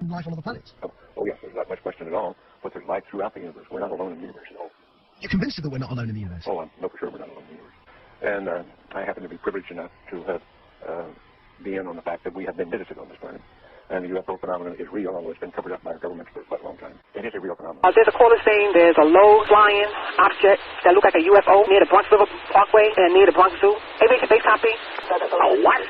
from life on other planets. Oh yes, there's not much question at all. But there's life throughout the universe. We're not alone in the universe, no. You're convinced that we're not alone in the universe? Oh, I know for sure we're not alone in the universe. And I happen to be privileged enough to have be in on the fact that we have been visited on this planet. And the UFO phenomenon is real, although it's been covered up by our government for quite a long time. It is a real phenomenon. There's a caller saying there's a low-flying object that looks like a UFO near the Bronx River Parkway and near the Bronx Zoo. Hey, base copy. Oh, what?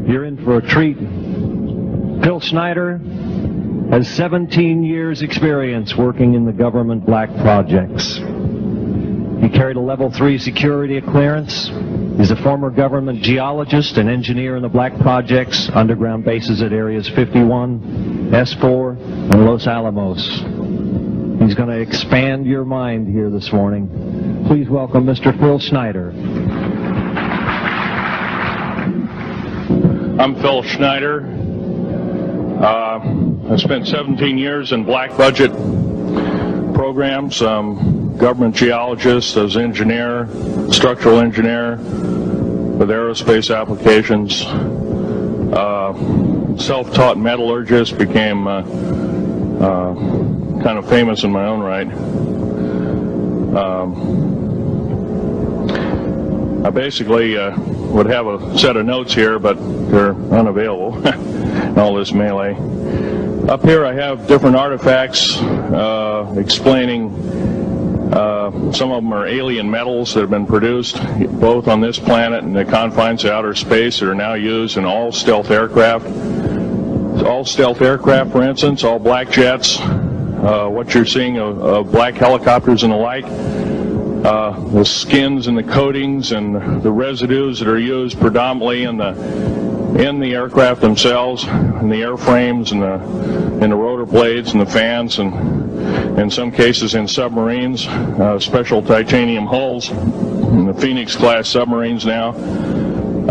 You're in for a treat. Phil Schneider has 17 years experience working in the government black projects. He carried a level 3 security clearance. He's a former government geologist and engineer in the black projects, underground bases at areas 51, S4, and Los Alamos. He's going to expand your mind here this morning. Please welcome Mr. Phil Schneider. I'm Phil Schneider. I spent 17 years in black budget programs. Government geologist, as engineer, structural engineer with aerospace applications. Self-taught metallurgist, became kind of famous in my own right. I basically would have a set of notes here, but they're unavailable in all this melee. Up here I have different artifacts explaining some of them are alien metals that have been produced both on this planet and the confines of outer space that are now used in all stealth aircraft. All stealth aircraft, for instance, all black jets, what you're seeing of black helicopters and the like. The skins and the coatings and the residues that are used predominantly in the aircraft themselves, in the airframes and the rotor blades and the fans, and in some cases in submarines, special titanium hulls in the Phoenix class submarines now.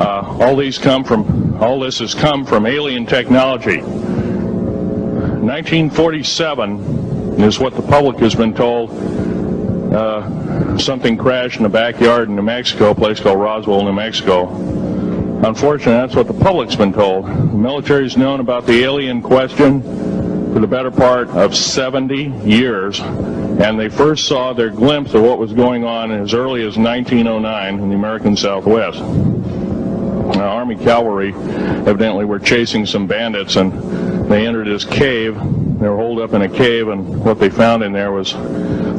All this has come from alien technology. 1947 is what the public has been told. Something crashed in the backyard in New Mexico, a place called Roswell, New Mexico. Unfortunately, that's what the public's been told. The military's known about the alien question for the better part of 70 years, and they first saw their glimpse of what was going on as early as 1909 in the American Southwest. Now, Army cavalry evidently were chasing some bandits, and they entered this cave. They were holed up in a cave, and what they found in there was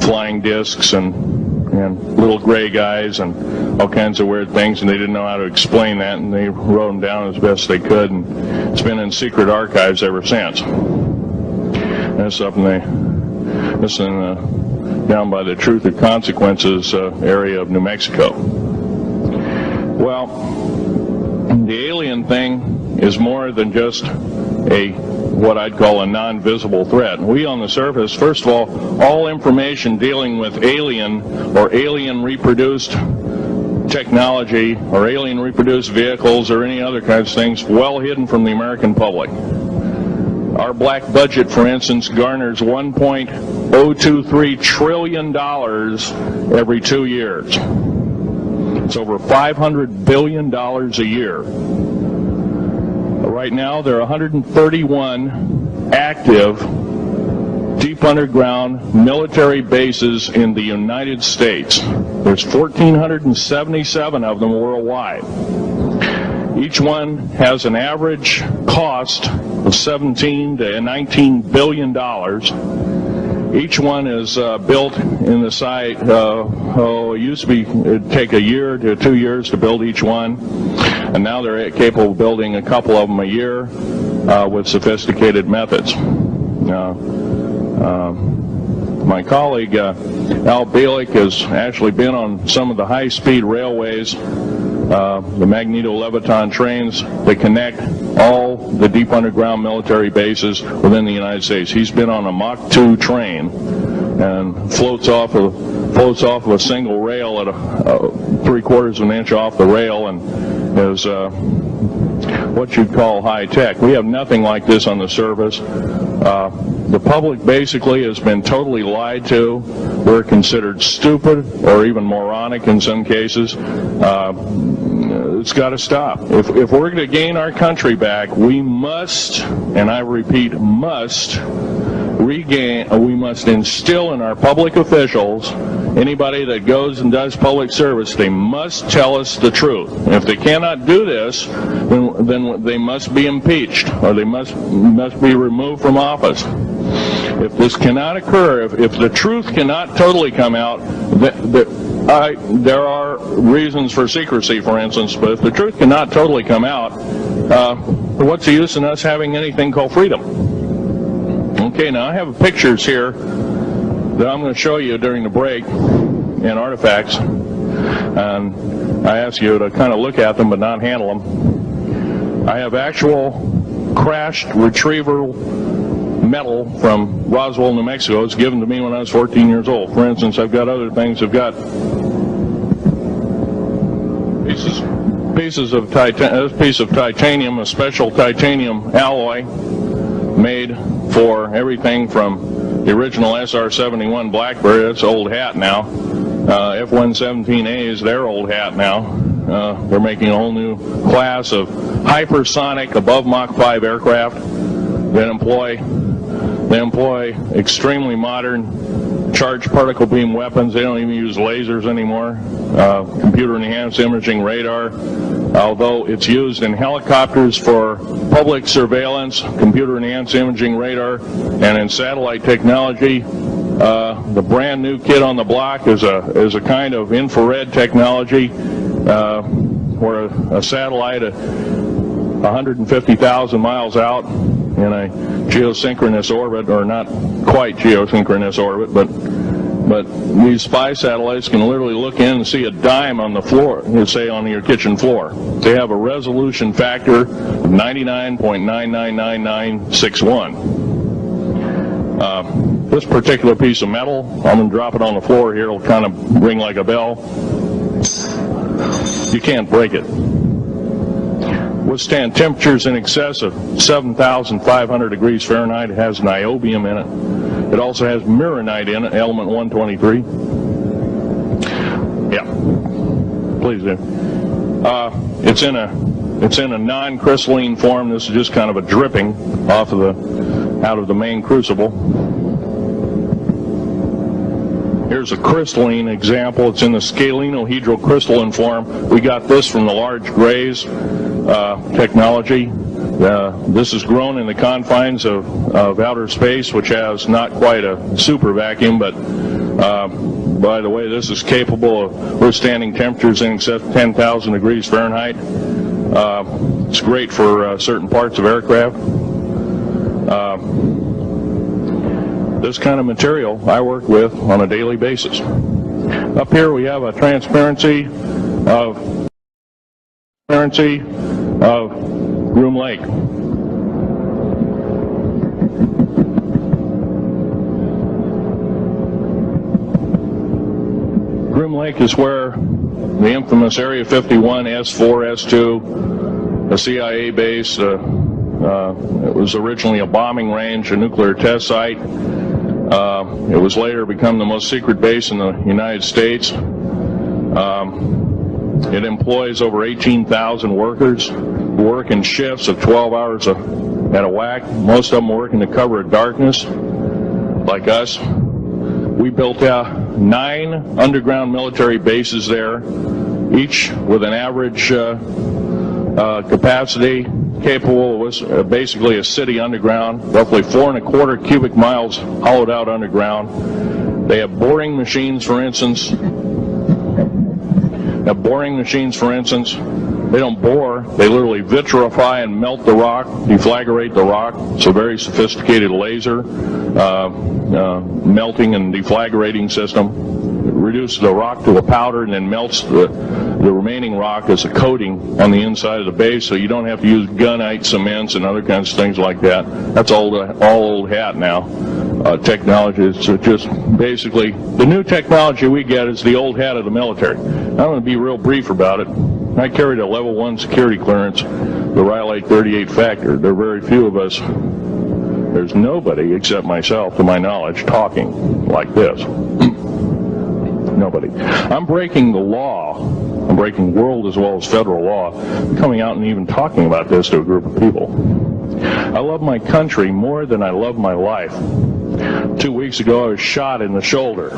flying discs and little gray guys and all kinds of weird things, and they didn't know how to explain that, and they wrote them down as best they could, and it's been in secret archives ever since. That's up in down by the Truth or Consequences area of New Mexico. Well, the alien thing is more than just what I'd call a non-visible threat. We on the surface, first of all information dealing with alien or alien reproduced technology or alien reproduced vehicles or any other kinds of things well hidden from the American public. Our black budget, for instance, garners $1.023 trillion every 2 years. It's over $500 billion a year. Right now, there are 131 active deep underground military bases in the United States. There's 1,477 of them worldwide. Each one has an average cost of $17 to $19 billion. Each one is built in the site. It used to be it'd take a year to 2 years to build each one, and now they're capable of building a couple of them a year with sophisticated methods. My colleague Al Bielek has actually been on some of the high-speed railways, the magneto-leviton trains that connect all the deep underground military bases within the United States. He's been on a Mach 2 train and floats off of a single rail at a 3/4 of an inch off the rail, and is what you'd call high tech. We have nothing like this on the surface. The public basically has been totally lied to. We're considered stupid or even moronic in some cases. It's got to stop. If we're going to gain our country back, we must, and I repeat, must we must instill in our public officials, anybody that goes and does public service, they must tell us the truth. And if they cannot do this, then they must be impeached, or they must be removed from office. If this cannot occur, if the truth cannot totally come out, there are reasons for secrecy, for instance, but if the truth cannot totally come out, what's the use in us having anything called freedom? Okay, now I have pictures here that I'm going to show you during the break and artifacts, and I ask you to kind of look at them but not handle them. I have actual crashed retrieval metal from Roswell, New Mexico. It's given to me when I was 14 years old. For instance, I've got other things. I've got pieces of titanium, this piece of titanium, a special titanium alloy made for everything from the original SR-71 Blackbird. That's old hat now. F-117A is their old hat now. They're making a whole new class of hypersonic above Mach 5 aircraft that employ extremely modern charged particle beam weapons. They don't even use lasers anymore. Computer-enhanced imaging radar, although it's used in helicopters for public surveillance, computer-enhanced imaging radar, and in satellite technology. The brand new kid on the block is a kind of infrared technology where a satellite 150,000 miles out in a geosynchronous orbit, or not quite geosynchronous orbit, but these spy satellites can literally look in and see a dime on the floor, let's say on your kitchen floor. They have a resolution factor of 99.999961. This particular piece of metal, I'm going to drop it on the floor here, it'll kind of ring like a bell. You can't break it. Withstand temperatures in excess of 7,500 degrees Fahrenheit. It has niobium in it. It also has mironite in it, element 123. Yeah, please do. It's in a non-crystalline form. This is just kind of a dripping out of the main crucible. Here's a crystalline example. It's in the scalenohedral crystalline form. We got this from the large grays technology. This is grown in the confines of outer space, which has not quite a super vacuum, but by the way, this is capable of withstanding temperatures in excess of 10,000 degrees Fahrenheit. It's great for certain parts of aircraft. This kind of material I work with on a daily basis. Up here we have a transparency of Groom Lake. Groom Lake is where the infamous Area 51, S4, S2, a CIA base, it was originally a bombing range, a nuclear test site. It was later become the most secret base in the United States. It employs over 18,000 workers who work in shifts of 12 hours a at a whack. Most of them working to cover darkness, like us. We built 9 underground military bases there, each with an average capacity capable of basically a city underground, roughly 4¼ cubic miles hollowed out underground. They have boring machines, for instance. They don't bore, they literally vitrify and melt the rock, deflagrate the rock. It's a very sophisticated laser melting and deflagrating system. It reduces the rock to a powder and then melts the remaining rock as a coating on the inside of the base, so you don't have to use gunite cements and other kinds of things like that. That's all old hat now. Technology is just basically the new technology we get is the old hat of the military. I'm going to be real brief about it. I carried a level 1 security clearance, the Rhyolite 38 factor. There are very few of us. There's nobody except myself, to my knowledge, talking like this. Nobody. I'm breaking the law. I'm breaking world as well as federal law, coming out and even talking about this to a group of people. I love my country more than I love my life. 2 weeks ago, I was shot in the shoulder.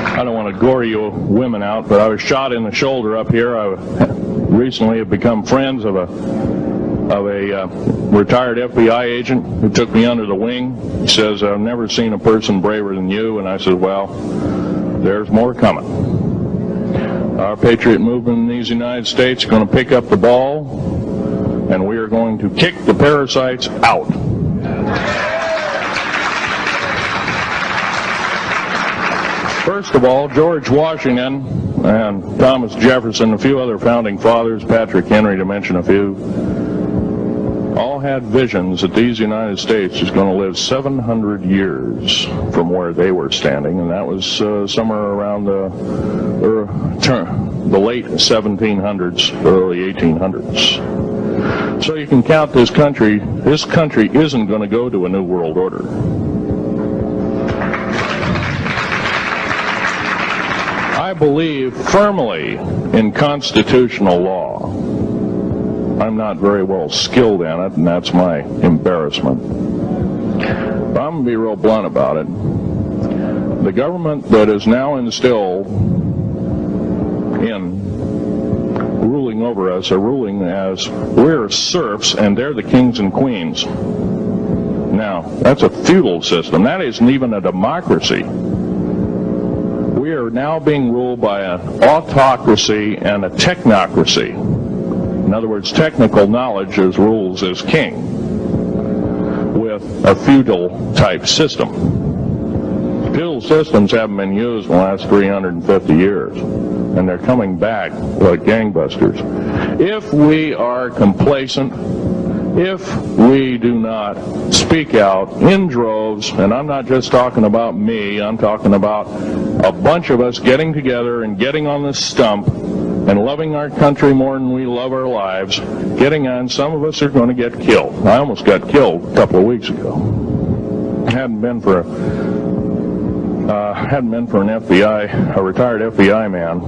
I don't want to gore you women out, but I was shot in the shoulder up here. I recently have become friends of a retired FBI agent who took me under the wing. He says, I've never seen a person braver than you. And I said, well, there's more coming. Our patriot movement in these United States is going to pick up the ball, and we are going to kick the parasites out. First of all, George Washington and Thomas Jefferson, a few other founding fathers, Patrick Henry to mention a few, all had visions that these United States is going to live 700 years from where they were standing, and that was somewhere around the late 1700s, early 1800s. So you can count this country. This country isn't going to go to a new world order. I believe firmly in constitutional law. I'm not very well skilled in it, and that's my embarrassment. But I'm going to be real blunt about it. The government that is now instilled in ruling over us are ruling as we're serfs and they're the kings and queens. Now, that's a feudal system. That isn't even a democracy. We are now being ruled by an autocracy and a technocracy. In other words, technical knowledge as rules as king, with a feudal type system. Feudal systems haven't been used in the last 350 years, and they're coming back like gangbusters. If we are complacent, if we do not speak out in droves, and I'm not just talking about me, I'm talking about a bunch of us getting together and getting on the stump and loving our country more than we love our lives, getting on, some of us are going to get killed. I almost got killed a couple of weeks ago. Hadn't been for an FBI, a retired FBI man,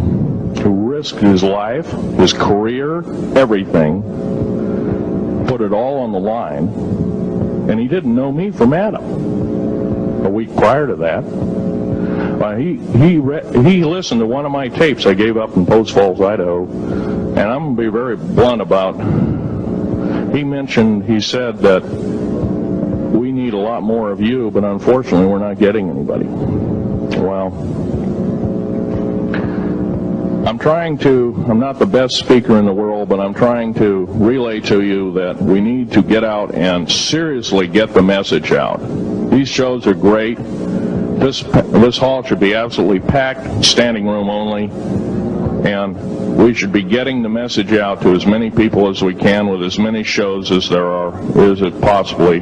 who risked his life, his career, everything, put it all on the line, and he didn't know me from Adam. A week prior to that, he listened to one of my tapes I gave up in Post Falls, Idaho, and I'm going to be very blunt about. He said that we need a lot more of you, but unfortunately we're not getting anybody. Well, I'm not the best speaker in the world, but I'm trying to relay to you that we need to get out and seriously get the message out. These shows are great. This hall should be absolutely packed, standing room only, and we should be getting the message out to as many people as we can with as many shows as there is it possibly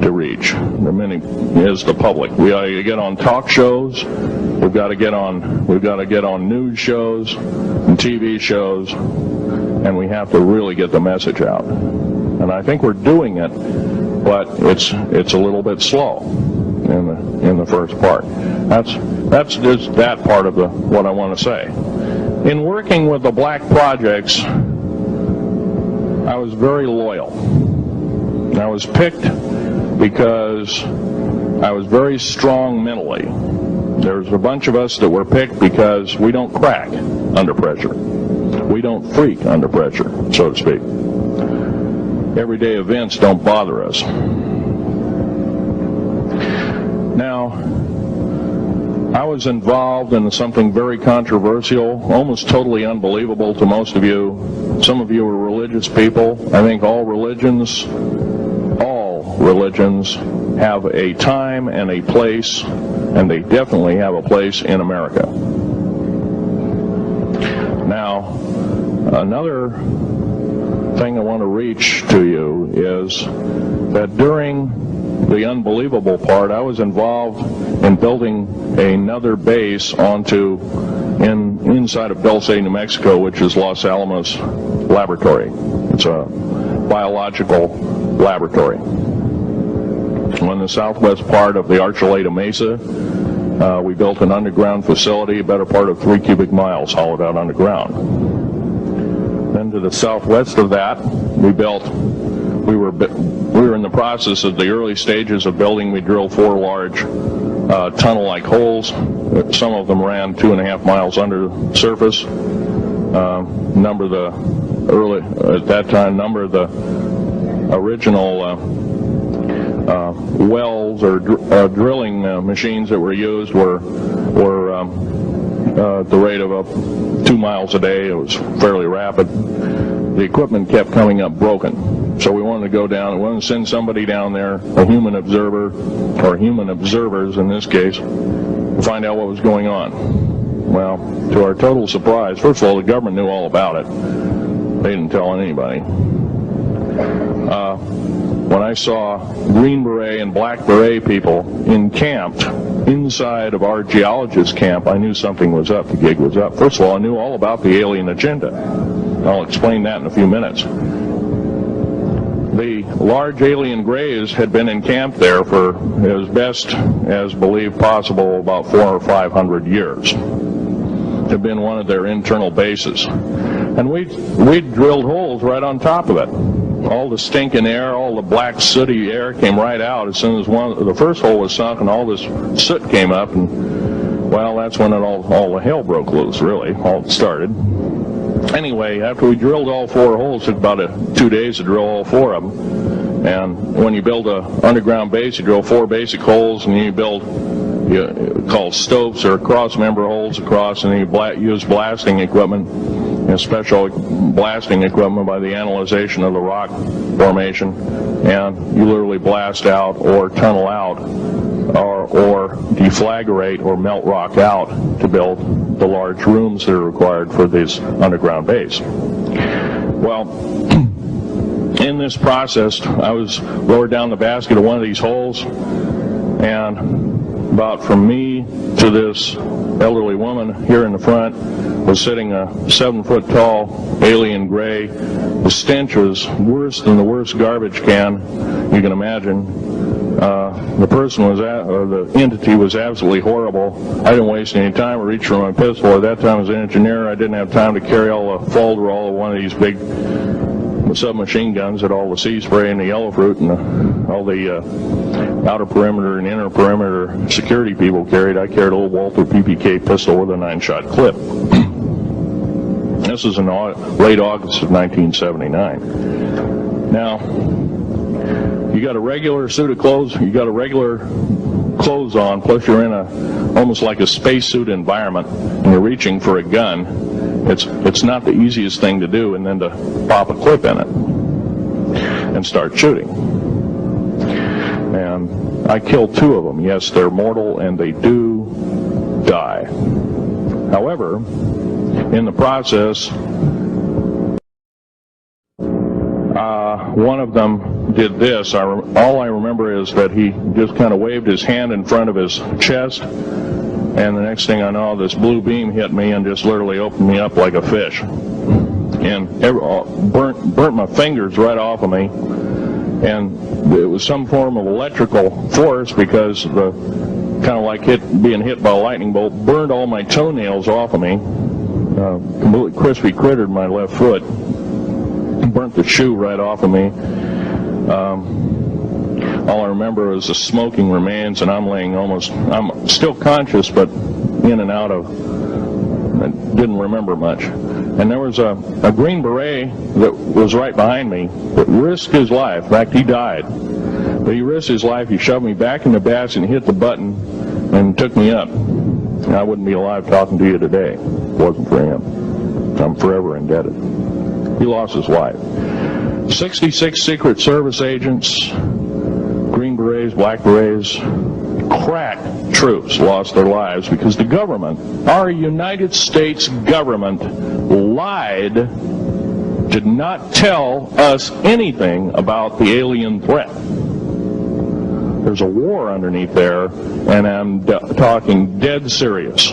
to reach. The many is the public. We ought to get on talk shows. We've got to get on news shows and TV shows, and we have to really get the message out. And I think we're doing it, but it's a little bit slow in the first part. That's just that part of what I want to say. In working with the black projects, I was very loyal. I was picked because I was very strong mentally. There's a bunch of us that were picked because we don't crack under pressure. We don't freak under pressure, so to speak. Everyday events don't bother us. Now, I was involved in something very controversial, almost totally unbelievable to most of you. Some of you are religious people. I think all religions have a time and a place, and they definitely have a place in America. Now, another thing I want to reach to you is that during the unbelievable part, I was involved in building another base inside of Dulce, New Mexico, which is Los Alamos Laboratory. It's a biological laboratory. On the southwest part of the Archuleta Mesa, we built an underground facility, a better part of 3 cubic miles hollowed out underground. Then to the southwest of that, we were in the process of the early stages of building. We drilled 4 large tunnel-like holes. Some of them ran 2.5 miles under the surface. Number of the original wells or drilling machines that were used were at the rate of up 2 miles a day. It was fairly rapid. The equipment kept coming up broken. So we wanted to go down, we wanted to send somebody down there, a human observer, or human observers in this case, to find out what was going on. Well, to our total surprise, first of all, the government knew all about it. They didn't tell anybody. When I saw Green Beret and Black Beret people encamped inside of our geologist camp, I knew something was up, the gig was up. First of all, I knew all about the alien agenda. I'll explain that in a few minutes. The large alien grays had been encamped there for, as best as believed possible, about 400 or 500 years. It had been one of their internal bases. And we drilled holes right on top of it. All the stinking air, all the black sooty air came right out as soon as the first hole was sunk, and all this soot came up, and well, that's when all the hell broke loose, really, all started. Anyway, after we drilled all 4 holes, it took about 2 days to drill all 4 of them. And when you build an underground base, you drill 4 basic holes, and you build called stopes or cross-member holes across, and you use blasting equipment, special blasting equipment by the analyzation of the rock formation, and you literally blast out or tunnel out or deflagrate or melt rock out to build the large rooms that are required for this underground base. Well, in this process, I was lowered down the basket of one of these holes, and about from me to this elderly woman here in the front was sitting a 7-foot-tall alien gray. The stench was worse than the worst garbage can you can imagine. The person was the entity was absolutely horrible. I didn't waste any time. I reached for my pistol. At that time, as an engineer, I didn't have time to carry all the folderol of one of these big submachine guns that all the sea spray and the yellow fruit and all the outer perimeter and inner perimeter security people carried. I carried a little Walther PPK pistol with a 9-shot clip. This was in late August of 1979. Now, you got a regular suit of clothes, you got a regular clothes on, plus you're in almost like a spacesuit environment, and you're reaching for a gun. It's not the easiest thing to do, and then to pop a clip in it and start shooting. And I killed 2 of them. Yes, they're mortal, and they do die. However, in the process, one of them did this. All I remember is that he just kind of waved his hand in front of his chest, and the next thing I know, this blue beam hit me and just literally opened me up like a fish, and burnt my fingers right off of me. And it was some form of electrical force, because the kind of like being hit by a lightning bolt burned all my toenails off of me, completely crispy crittered my left foot, burnt the shoe right off of me. All I remember was the smoking remains, and I'm still conscious, but in and out of, I didn't remember much. And there was a Green Beret that was right behind me that risked his life. In fact, he died. But he risked his life. He shoved me back in the basket and hit the button and took me up. And I wouldn't be alive talking to you today if it wasn't for him. I'm forever indebted. He lost his life. 66 Secret Service agents, Green Berets, Black Berets, crack troops lost their lives because the government, our United States government, lied, did not tell us anything about the alien threat. There's a war underneath there, and I'm talking dead serious.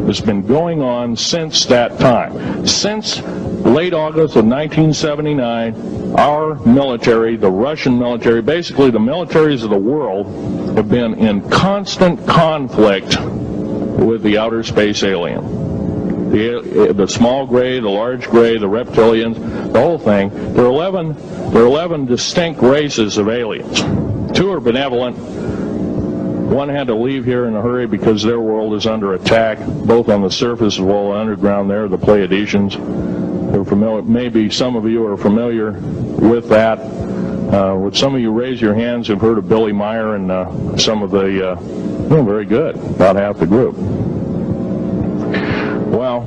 It's been going on since that time. Since late August of 1979, our military, the Russian military, basically the militaries of the world, have been in constant conflict with the outer space alien. The small gray, the large gray, the reptilians, the whole thing. There are 11 distinct races of aliens. 2 are benevolent. 1 had to leave here in a hurry because their world is under attack, both on the surface as well as underground. There, the Pleiadians. They're familiar. Maybe some of you are familiar with that. Would some of you raise your hands who've heard of Billy Meyer and some of the, very good, about half the group. Well,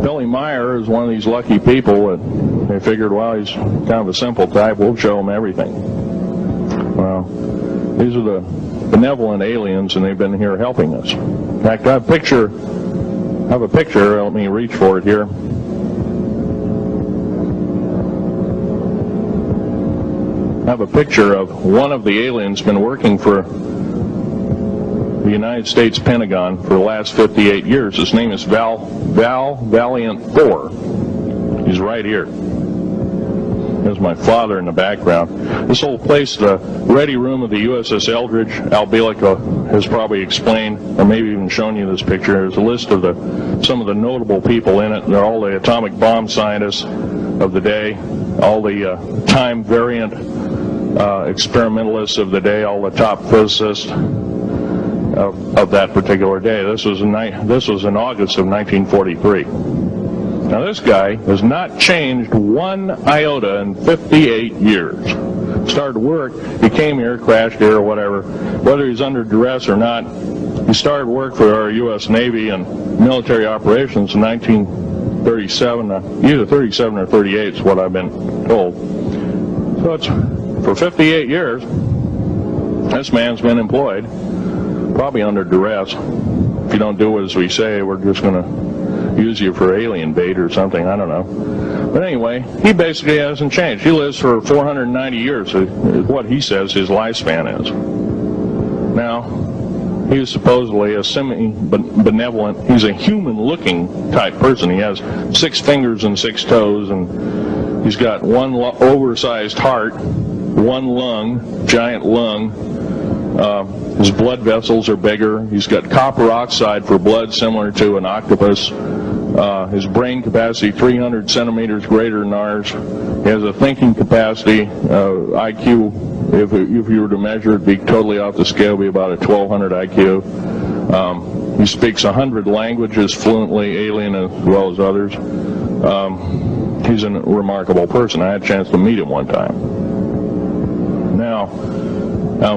Billy Meyer is one of these lucky people that they figured, well, he's kind of a simple type, we'll show him everything. Well, these are the benevolent aliens, and they've been here helping us. In fact, I have a picture, let me reach for it here. I have a picture of one of the aliens been working for the United States Pentagon for the last 58 years. His name is Valiant Thor. He's right here. There's my father in the background. This whole place, the ready room of the USS Eldridge, Al Bielek has probably explained, or maybe even shown you this picture. There's a list of some of the notable people in it. They're all the atomic bomb scientists of the day, all the time variant experimentalists of the day, all the top physicists of that particular day. This was in August of 1943. Now this guy has not changed one iota in 58 years. Started work, he came here, crashed here or whatever, whether he's under duress or not. He started work for our U.S. Navy and military operations in 1937, either 37 or 38 is what I've been told. So it's for 58 years, this man's been employed, probably under duress. If you don't do as we say, we're just going to use you for alien bait or something, I don't know. But anyway, he basically hasn't changed. He lives for 490 years, is what he says his lifespan is. Now, he's supposedly a semi-benevolent, he's a human-looking type person. He has 6 fingers and 6 toes, and he's got 1 oversized heart, 1 lung, giant lung. His blood vessels are bigger. He's got copper oxide for blood, similar to an octopus. His brain capacity 300 centimeters greater than ours. He has a thinking capacity, IQ, if you were to measure it, be totally off the scale, be about a 1200 IQ. He speaks 100 languages fluently, alien as well as others. He's a remarkable person. I had a chance to meet him one time. Now,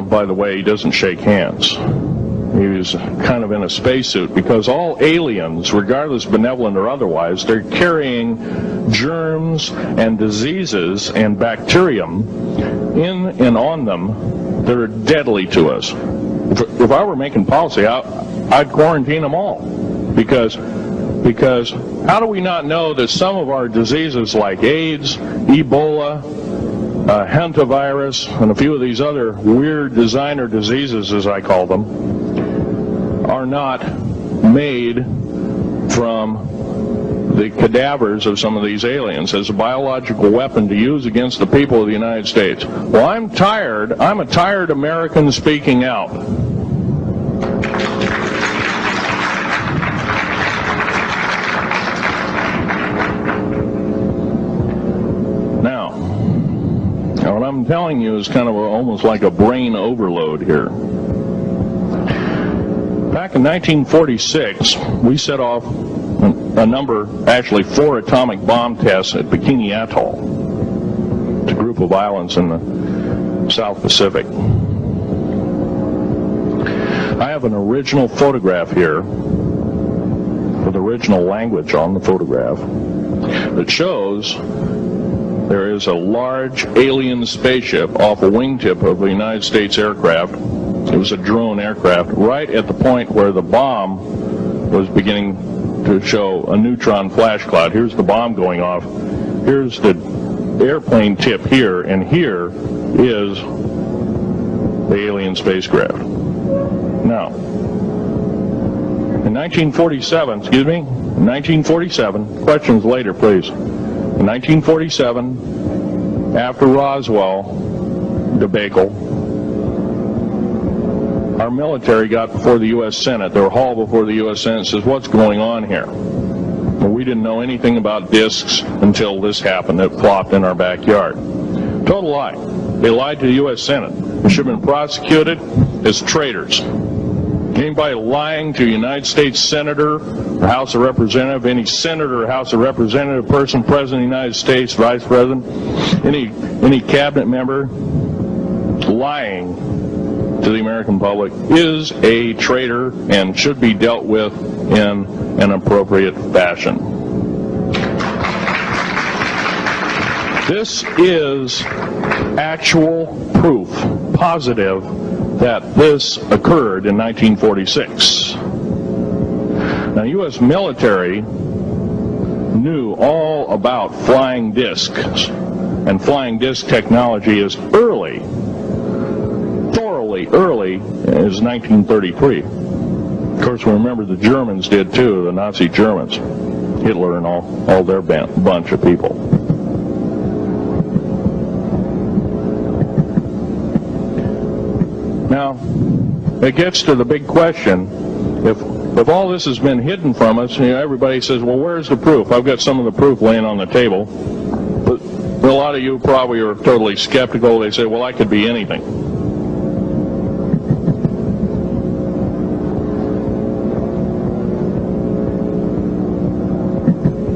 by the way, he doesn't shake hands. He was kind of in a spacesuit because all aliens, regardless benevolent or otherwise, they're carrying germs and diseases and bacterium in and on them that are deadly to us. If I were making policy, I'd quarantine them all because how do we not know that some of our diseases like AIDS, Ebola, hantavirus, and a few of these other weird designer diseases, as I call them, are not made from the cadavers of some of these aliens as a biological weapon to use against the people of the United States? Well, I'm a tired American speaking out. I'm telling you is kind of almost like a brain overload here. Back in 1946, we set off a number, actually 4 atomic bomb tests at Bikini Atoll. It's a group of islands in the South Pacific. I have an original photograph here with original language on the photograph that shows there is a large alien spaceship off a wingtip of a United States aircraft. It was a drone aircraft right at the point where the bomb was beginning to show a neutron flash cloud. Here's the bomb going off. Here's the airplane tip here, and here is the alien spacecraft. Now, in 1947, questions later, please. In 1947, after Roswell debacle, our military got before the U.S. Senate. They were hauled before the U.S. Senate and says, what's going on here? Well, we didn't know anything about discs until this happened. It flopped in our backyard. Total lie. They lied to the U.S. Senate. They should have been prosecuted as traitors. Anybody lying to a United States Senator or House of Representative, any Senator or House of Representative, person, President of the United States, Vice President, any cabinet member lying to the American public is a traitor and should be dealt with in an appropriate fashion. This is actual proof, positive, that this occurred in 1946. Now, U.S. military knew all about flying discs, and flying disc technology is thoroughly early as 1933. Of course, we remember the Germans did too, the Nazi Germans, Hitler and all their bunch of people. Now, it gets to the big question, if all this has been hidden from us, you know, everybody says, well, where's the proof? I've got some of the proof laying on the table. But a lot of you probably are totally skeptical. They say, well, I could be anything.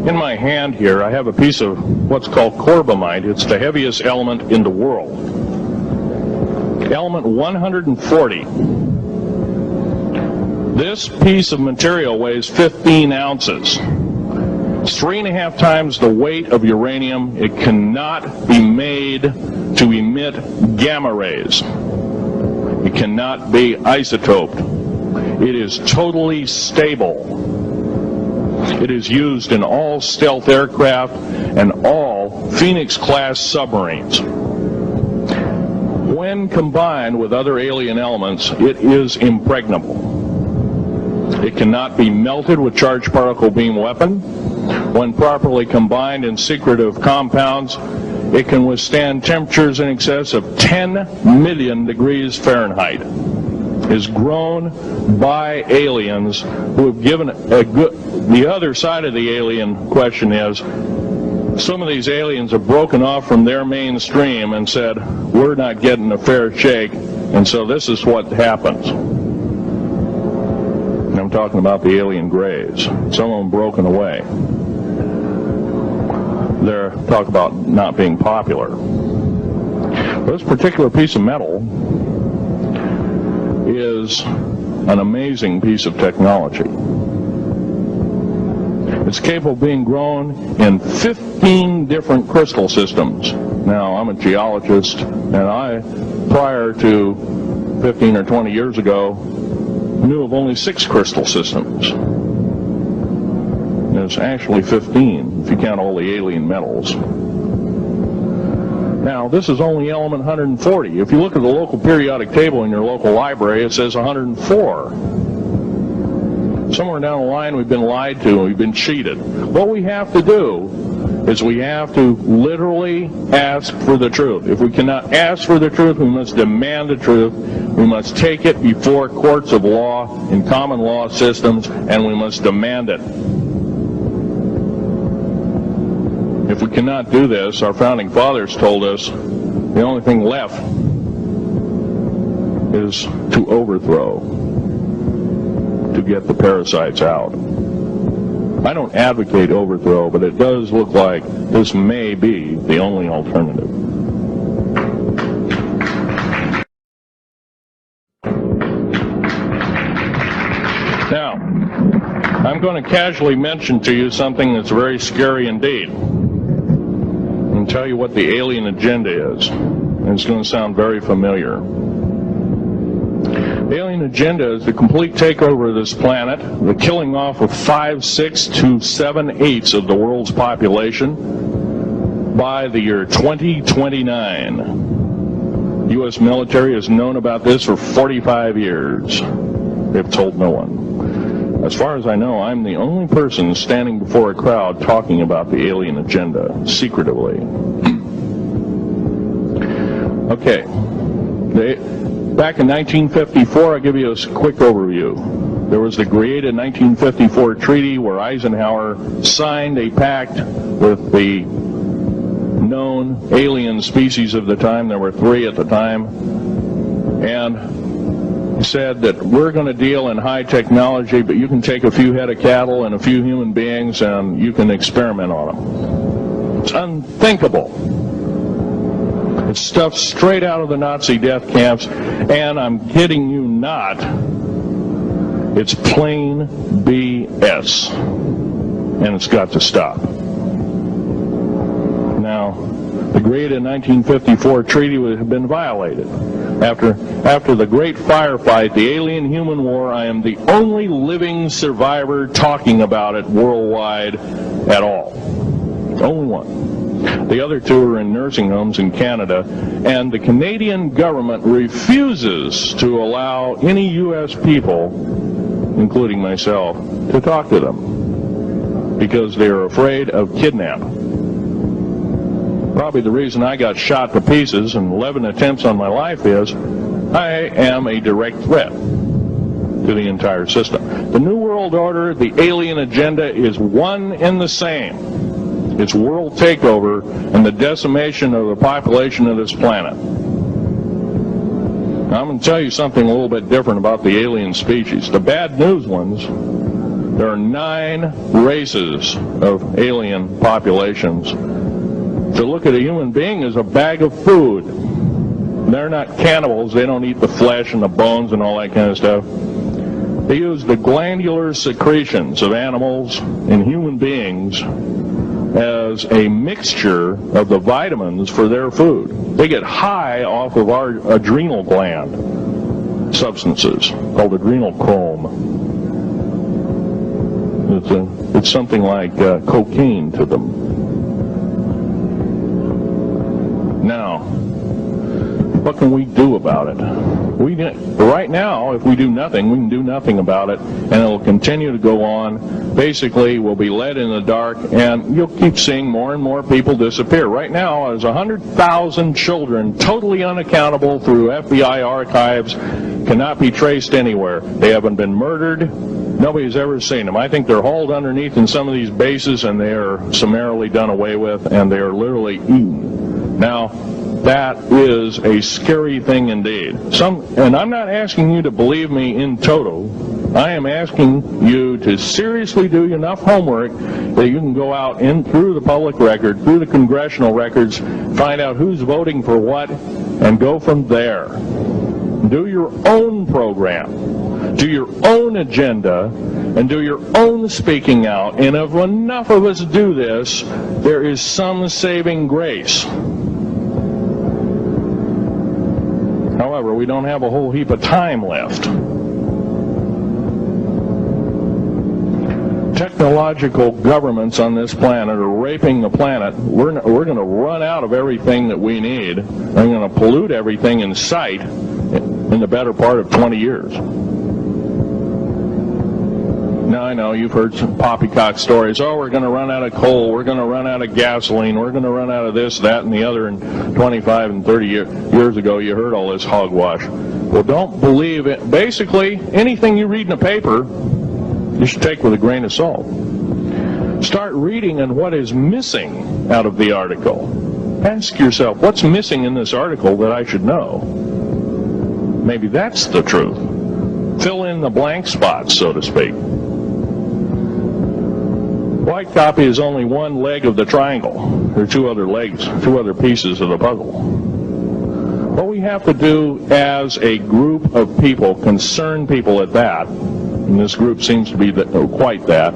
In my hand here, I have a piece of what's called corbamite. It's the heaviest element in the world. Element 140. This piece of material weighs 15 ounces. It's 3.5 times the weight of uranium. It cannot be made to emit gamma rays. It cannot be isotoped. It is totally stable. It is used in all stealth aircraft and all Phoenix-class submarines. When combined with other alien elements, it is impregnable. It cannot be melted with charged particle beam weapon. When properly combined in secretive compounds, it can withstand temperatures in excess of 10 million degrees Fahrenheit. It is grown by aliens who have given a good... The other side of the alien question is, some of these aliens have broken off from their mainstream and said, we're not getting a fair shake, and so this is what happens. And I'm talking about the alien grays. Some of them broken away. They're talk about not being popular. This particular piece of metal is an amazing piece of technology. It's capable of being grown in 15 different crystal systems. Now, I'm a geologist, and I, prior to 15 or 20 years ago, knew of only 6 crystal systems. There's actually 15, if you count all the alien metals. Now, this is only element 140. If you look at the local periodic table in your local library, it says 104. Somewhere down the line, we've been lied to, we've been cheated. What we have to do is we have to literally ask for the truth. If we cannot ask for the truth, we must demand the truth. We must take it before courts of law in common law systems, and we must demand it. If we cannot do this, our founding fathers told us The only thing left is to overthrow, to get the parasites out. I don't advocate overthrow, but it does look like this may be the only alternative. Now, I'm going to casually mention to you something that's very scary indeed, and tell you what the alien agenda is. And it's going to sound very familiar. The alien agenda is the complete takeover of this planet, the killing off of 5, 6 to 7/8 of the world's population by the year 2029. U.S. military has known about this for 45 years. They've told no one. As far as I know, I'm the only person standing before a crowd talking about the alien agenda, secretively. Okay. Back in 1954, I'll give you a quick overview. There was the Greada 1954 treaty where Eisenhower signed a pact with the known alien species of the time. There were 3 at the time. And said that we're going to deal in high technology, but you can take a few head of cattle and a few human beings and you can experiment on them. It's unthinkable. It's stuff straight out of the Nazi death camps, and I'm kidding you not, it's plain BS, and it's got to stop. Now, the Greada 1954 treaty would have been violated. After the great firefight, the alien-human war, I am the only living survivor talking about it worldwide at all. Only one. The other 2 are in nursing homes in Canada, and the Canadian government refuses to allow any U.S. people, including myself, to talk to them because they are afraid of kidnapping. Probably the reason I got shot to pieces and 11 attempts on my life is I am a direct threat to the entire system. The New World Order, the alien agenda is one and the same. It's world takeover and the decimation of the population of this planet. Now, I'm going to tell you something a little bit different about the alien species. The bad news ones, there are 9 races of alien populations. To look at a human being as a bag of food. They're not cannibals. They don't eat the flesh and the bones and all that kind of stuff. They use the glandular secretions of animals and human beings as a mixture of the vitamins for their food. They get high off of our adrenal gland substances called adrenochrome. It's something like cocaine to them. Now, what can we do about it? Right now, if we do nothing, we can do nothing about it, and it will continue to go on. Basically, we'll be led in the dark, and you'll keep seeing more and more people disappear. Right now, there's 100,000 children totally unaccountable through FBI archives, cannot be traced anywhere. They haven't been murdered. Nobody's ever seen them. I think they're hauled underneath in some of these bases, and they are summarily done away with, and they are literally eaten. Now, that is a scary thing indeed. And I'm not asking you to believe me in toto. I am asking you to seriously do enough homework that you can go out in through the public record, through the congressional records, find out who's voting for what, and go from there. Do your own program, do your own agenda, and do your own speaking out. And if enough of us do this, there is some saving grace. However, we don't have a whole heap of time left. Technological governments on this planet are raping the planet. We're going to run out of everything that we need. They're going to pollute everything in sight in the better part of 20 years. Now, I know you've heard some poppycock stories. Oh, we're going to run out of coal. We're going to run out of gasoline. We're going to run out of this, that, and the other. And 25 and 30 years ago, you heard all this hogwash. Well, don't believe it. Basically, anything you read in a paper, you should take with a grain of salt. Start reading on what is missing out of the article. Ask yourself, what's missing in this article that I should know? Maybe that's the truth. Fill in the blank spots, so to speak. White copy is only one leg of the triangle. There are two other legs, two other pieces of the puzzle. What we have to do as a group of people, concerned people at that, and this group seems to be quite that,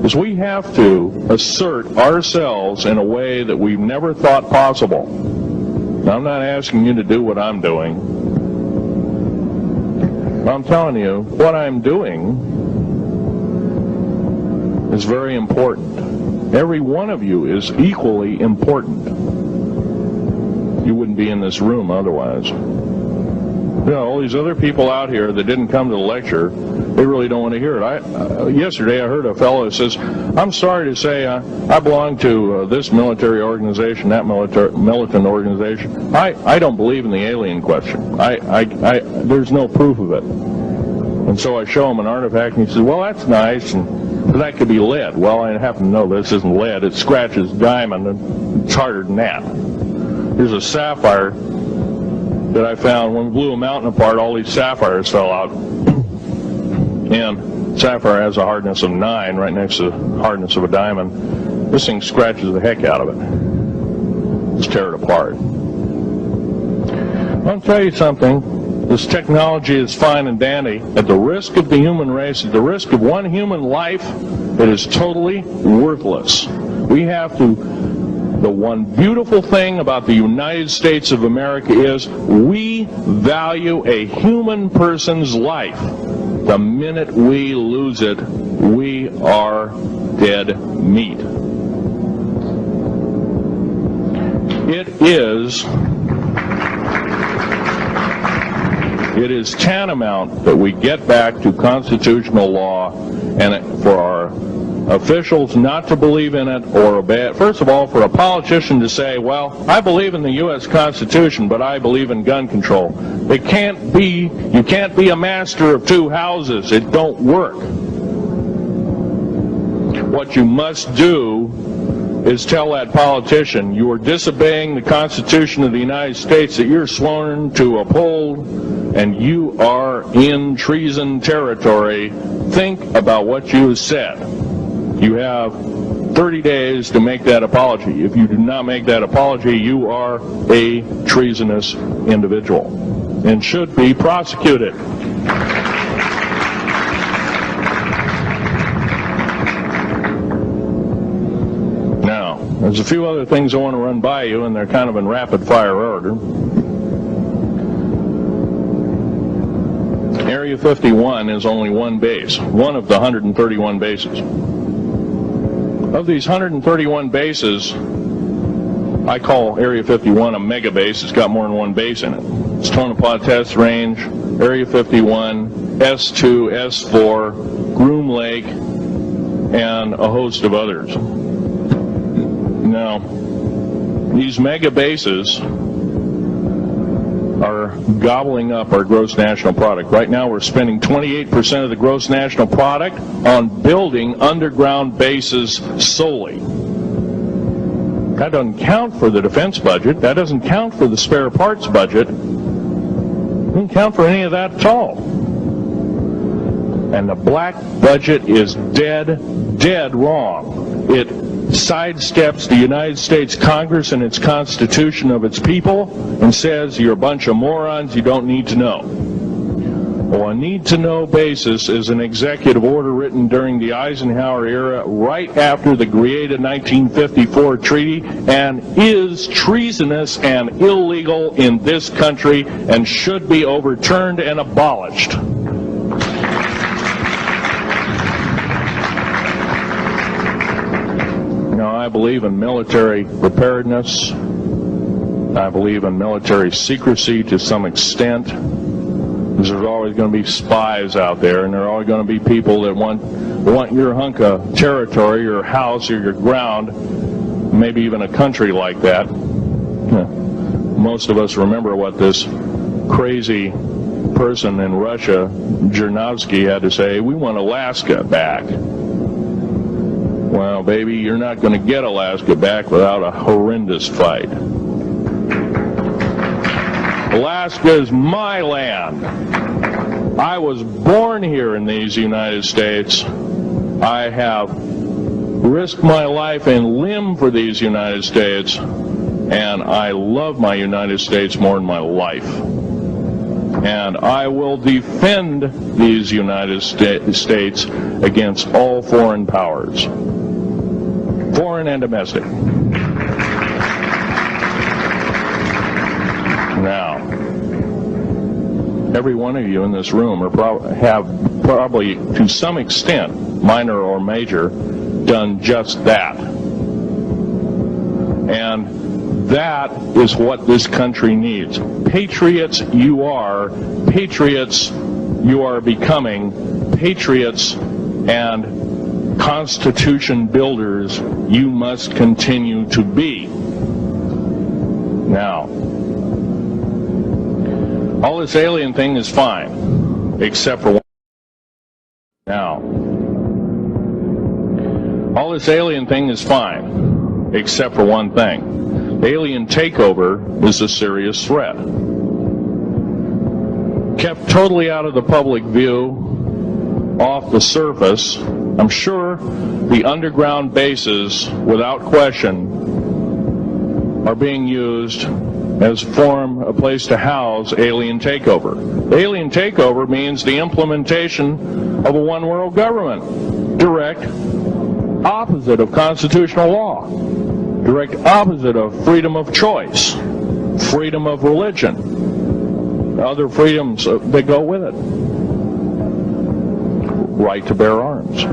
is we have to assert ourselves in a way that we've never thought possible. Now, I'm not asking you to do what I'm doing. I'm telling you, what I'm doing is very important. Every one of you is equally important. You wouldn't be in this room otherwise. You know, all these other people out here that didn't come to the lecture, they really don't want to hear it. Yesterday I heard a fellow who says, I'm sorry to say I belong to this military organization, that militant organization. I don't believe in the alien question. There's no proof of it. And so I show him an artifact, and he says, well, that's nice, but that could be lead. Well, I happen to know this isn't lead. It scratches diamond, and it's harder than that. Here's a sapphire that I found. When we blew a mountain apart, all these sapphires fell out. And sapphire has a hardness of 9 right next to the hardness of a diamond. This thing scratches the heck out of it. Let's tear it apart. I'll tell you something. This technology is fine and dandy. At the risk of the human race, at the risk of one human life, it is totally worthless. We have to... The one beautiful thing about the United States of America is we value a human person's life. The minute we lose it, we are dead meat. It is tantamount that we get back to constitutional law, and for our officials not to believe in it or obey it. First of all, for a politician to say, well, I believe in the U.S. Constitution, but I believe in gun control. You can't be a master of two houses. It don't work. What you must do is tell that politician you are disobeying the Constitution of the United States that you're sworn to uphold, and you are in treason territory. Think about what you have said. You have 30 days to make that apology. If you do not make that apology, you are a treasonous individual and should be prosecuted. Now, there's a few other things I want to run by you, and they're kind of in rapid-fire order. Area 51 is only one base, one of the 131 bases. Of these 131 bases, I call Area 51 a mega base. It's got more than one base in it. It's Tonopah Test Range, Area 51, S2, S4, Groom Lake, and a host of others. Now, these mega bases are gobbling up our gross national product. Right now we're spending 28% of the gross national product on building underground bases solely. That doesn't count for the defense budget. That doesn't count for the spare parts budget. It doesn't count for any of that at all. And the black budget is dead wrong. It sidesteps the United States Congress and its Constitution of its people and says you're a bunch of morons, you don't need to know. Well, a need-to-know basis is an executive order written during the Eisenhower era right after the Greada 1954 treaty and is treasonous and illegal in this country and should be overturned and abolished. I believe in military preparedness. I believe in military secrecy to some extent. Because there's always going to be spies out there, and there are always going to be people that want your hunk of territory, your house, or your ground, maybe even a country like that. Most of us remember what this crazy person in Russia, Zhirinovsky, had to say. We want Alaska back. Well, baby, you're not going to get Alaska back without a horrendous fight. Alaska is my land. I was born here in these United States. I have risked my life and limb for these United States, and I love my United States more than my life. And I will defend these United States against all foreign powers, foreign and domestic. Now, every one of you in this room have probably, to some extent, minor or major, done just that. And that is what this country needs. Patriots you are, patriots you are becoming, patriots and Constitution builders you must continue to be. Now, all this alien thing is fine, except for one. Now, all this alien thing is fine, except for one thing. Alien takeover is a serious threat. Kept totally out of the public view, off the surface, I'm sure the underground bases, without question, are being used as a place to house alien takeover. Alien takeover means the implementation of a one-world government. Direct opposite of constitutional law. Direct opposite of freedom of choice, freedom of religion, other freedoms that go with it. Right to bear arms.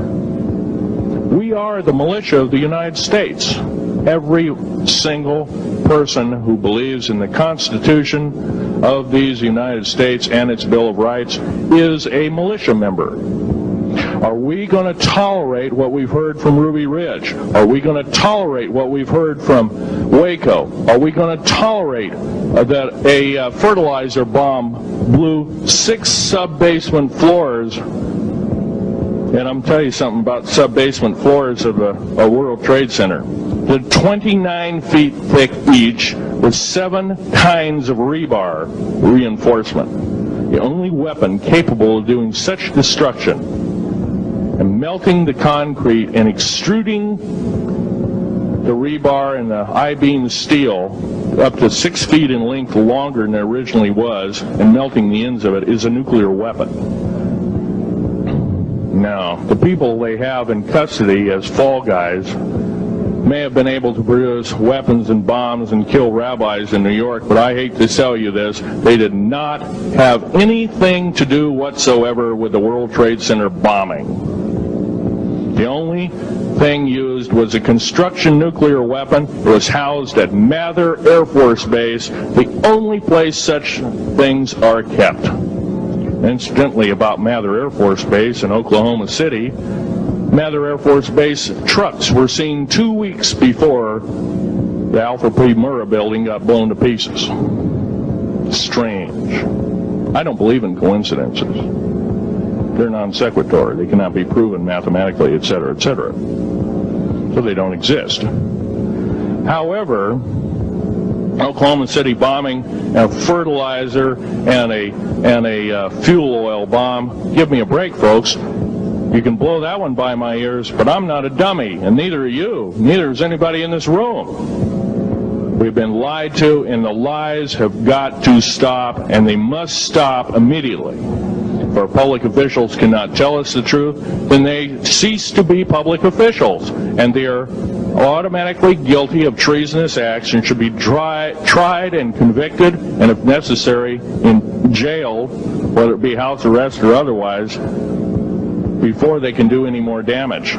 We are the militia of the United States. Every single person who believes in the Constitution of these United States and its Bill of Rights is a militia member. Are we going to tolerate what we've heard from Ruby Ridge? Are we going to tolerate what we've heard from Waco? Are we going to tolerate that a fertilizer bomb blew 6 sub-basement floors? And I'm telling you something about sub-basement floors of a World Trade Center. They're 29 feet thick each with 7 kinds of rebar reinforcement. The only weapon capable of doing such destruction and melting the concrete and extruding the rebar and the I-beam steel up to 6 feet in length longer than it originally was and melting the ends of it is a nuclear weapon. Now, the people they have in custody as fall guys may have been able to produce weapons and bombs and kill rabbis in New York, but I hate to tell you this, they did not have anything to do whatsoever with the World Trade Center bombing. The only thing used was a construction nuclear weapon. It was housed at Mather Air Force Base, the only place such things are kept. Incidentally, about Mather Air Force Base in Oklahoma City, Mather Air Force Base trucks were seen 2 weeks before the Alfred P. Murrah building got blown to pieces. Strange. I don't believe in coincidences. They're non sequitur. They cannot be proven mathematically, etc., etc. So they don't exist. However, Oklahoma City bombing, a fertilizer, and a fuel oil bomb. Give me a break, folks. You can blow that one by my ears, but I'm not a dummy, and neither are you. Neither is anybody in this room. We've been lied to, and the lies have got to stop, and they must stop immediately. If our public officials cannot tell us the truth, then they cease to be public officials, and they are automatically guilty of treasonous acts and should be tried and convicted, and if necessary, in jail, whether it be house arrest or otherwise, before they can do any more damage.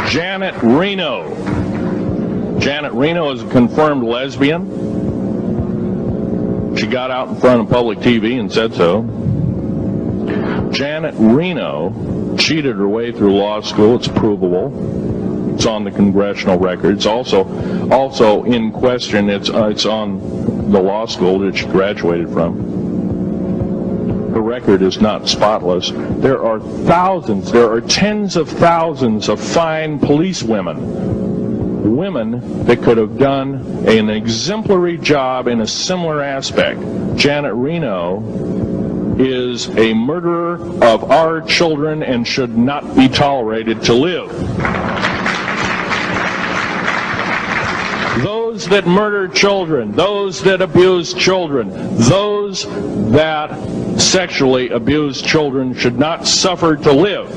Janet Reno. Janet Reno is a confirmed lesbian. She got out in front of public TV and said so. Janet Reno cheated her way through law school. It's provable. It's on the congressional record. It's also in question. It's on the law school that she graduated from. Her record is not spotless. There are thousands, there are tens of thousands of fine police women women that could have done an exemplary job in a similar aspect. Janet Reno is a murderer of our children and should not be tolerated to live. Those that murder children, those that abuse children, those that sexually abuse children should not suffer to live.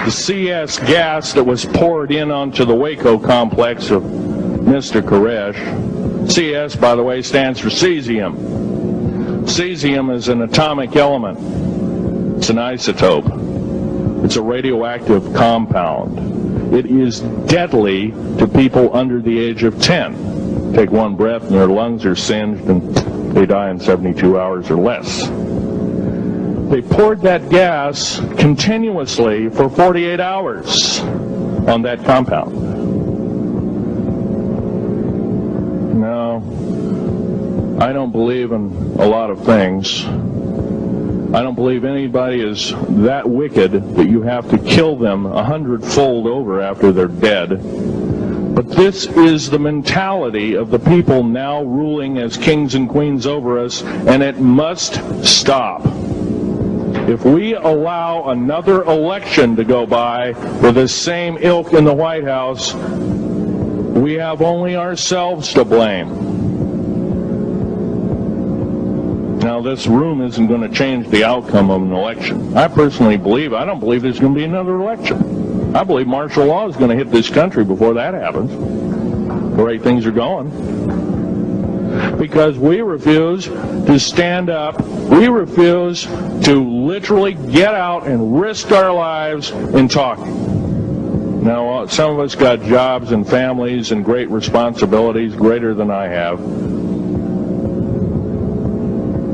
The CS gas that was poured in onto the Waco complex of Mr. Koresh. CS, by the way, stands for cesium. Cesium is an atomic element. It's an isotope. It's a radioactive compound. It is deadly to people under the age of 10. Take one breath and their lungs are singed and they die in 72 hours or less. They poured that gas continuously for 48 hours on that compound. No, I don't believe in a lot of things. I don't believe anybody is that wicked that you have to kill them 100-fold over after they're dead. But this is the mentality of the people now ruling as kings and queens over us, and it must stop. If we allow another election to go by with the same ilk in the White House, we have only ourselves to blame. Now, this room isn't going to change the outcome of an election. I personally believe, I don't believe there's going to be another election. I believe martial law is going to hit this country before that happens. The way things are going. Because we refuse to stand up. We refuse to literally get out and risk our lives in talking. Now, some of us got jobs and families and great responsibilities, greater than I have.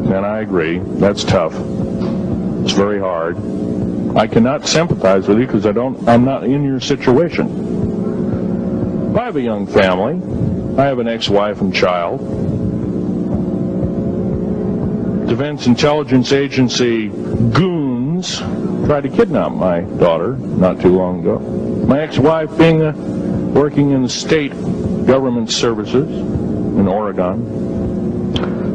And I agree, that's tough. It's very hard. I cannot sympathize with you because I'm not in your situation. I have a young family. I have an ex-wife and child. Defense Intelligence Agency goons tried to kidnap my daughter not too long ago. My ex-wife, working in state government services in Oregon,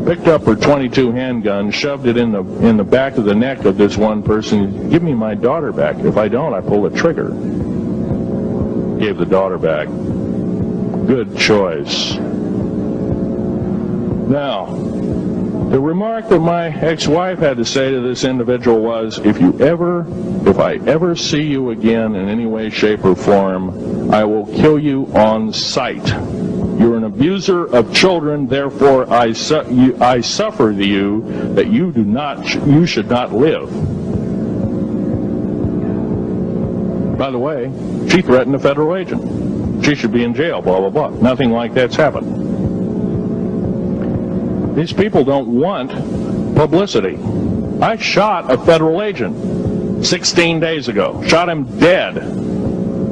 picked up her .22 handgun, shoved it in the back of the neck of this one person. Give me my daughter back. If I don't, I pull the trigger. Gave the daughter back. Good choice. Now, the remark that my ex-wife had to say to this individual was, if I ever see you again in any way, shape, or form, I will kill you on sight. You're an abuser of children, therefore I suffer to you that you should not live. By the way, she threatened a federal agent. She should be in jail, blah, blah, blah. Nothing like that's happened. These people don't want publicity. I shot a federal agent 16 days ago. Shot him dead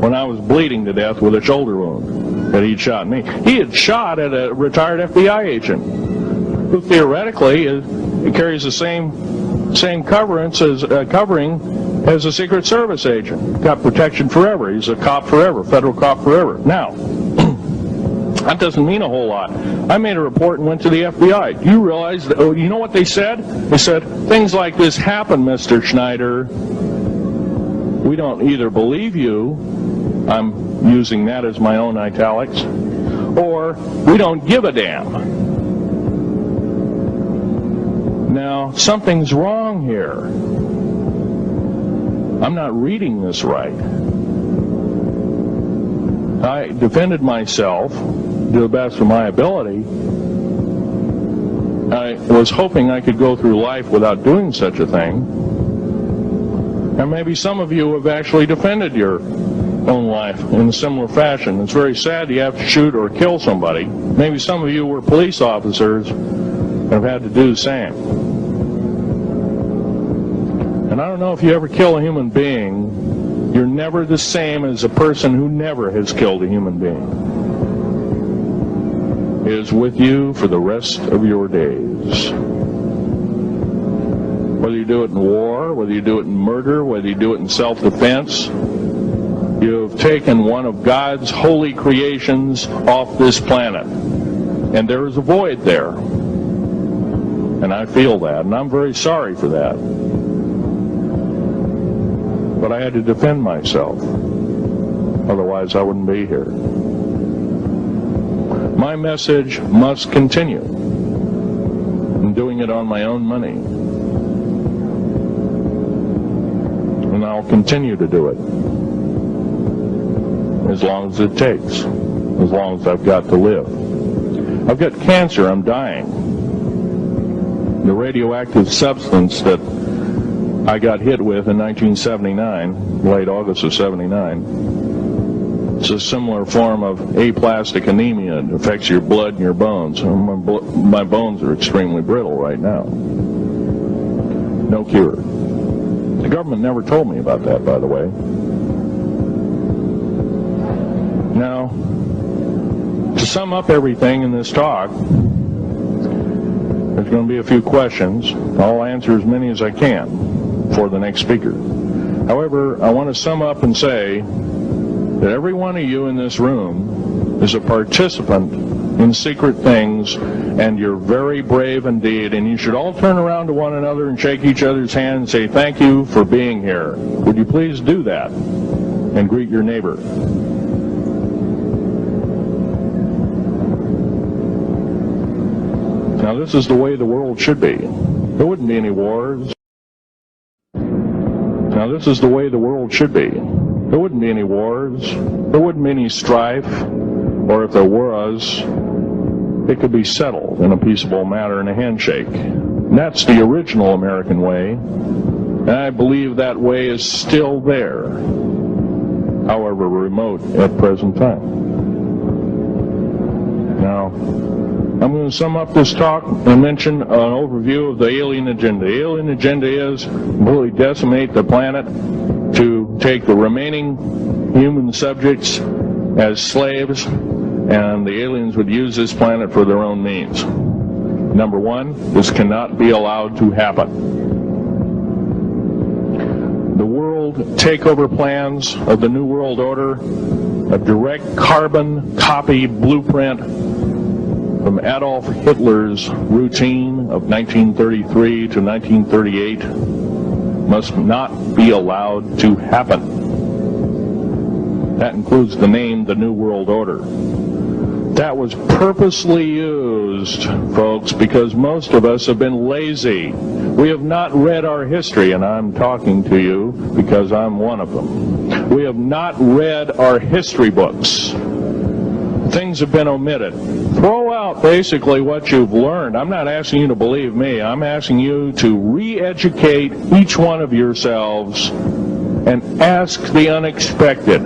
when I was bleeding to death with a shoulder wound that he'd shot me. He had shot at a retired FBI agent who theoretically carries the same covering as a Secret Service agent. Got protection forever. He's a cop forever, federal cop forever. Now, that doesn't mean a whole lot. I made a report and went to the FBI. Do you realize that, you know what they said? They said, things like this happen, Mr. Schneider. We don't either believe you, I'm using that as my own italics, or we don't give a damn. Now, something's wrong here. I'm not reading this right. I defended myself to the best of my ability. I was hoping I could go through life without doing such a thing. And maybe some of you have actually defended your own life in a similar fashion. It's very sad you have to shoot or kill somebody. Maybe some of you were police officers and have had to do the same. And I don't know if you ever kill a human being, you're never the same as a person who never has killed a human being. It is with you for the rest of your days. Whether you do it in war, whether you do it in murder, whether you do it in self-defense, you've taken one of God's holy creations off this planet. And there is a void there. And I feel that, and I'm very sorry for that. But I had to defend myself. Otherwise, I wouldn't be here. My message must continue. I'm doing it on my own money. And I'll continue to do it. As long as it takes. As long as I've got to live. I've got cancer. I'm dying. The radioactive substance that I got hit with in 1979, late August of 79, it's a similar form of aplastic anemia. It affects your blood and your bones. My bones are extremely brittle right now. No cure. The government never told me about that, by the way. Now, to sum up everything in this talk, there's going to be a few questions. I'll answer as many as I can for the next speaker. However, I want to sum up and say that every one of you in this room is a participant in secret things, and you're very brave indeed, and you should all turn around to one another and shake each other's hand and say, thank you for being here. Would you please do that and greet your neighbor? Now, this is the way the world should be. There wouldn't be any wars. Now, this is the way the world should be. There wouldn't be any wars. There wouldn't be any strife. Or if there was, it could be settled in a peaceable manner in a handshake. And that's the original American way. And I believe that way is still there, however remote at present time. Now, I'm going to sum up this talk and mention an overview of the alien agenda. The alien agenda is to really decimate the planet, to take the remaining human subjects as slaves, and the aliens would use this planet for their own means. Number one, this cannot be allowed to happen. The world takeover plans of the New World Order, a direct carbon copy blueprint from Adolf Hitler's routine of 1933 to 1938, must not be allowed to happen. That includes the name, the New World Order. That was purposely used, folks, because most of us have been lazy. We have not read our history, and I'm talking to you because I'm one of them. We have not read our history books. Things have been omitted. Throw out basically what you've learned. I'm not asking you to believe me. I'm asking you to re-educate each one of yourselves and ask the unexpected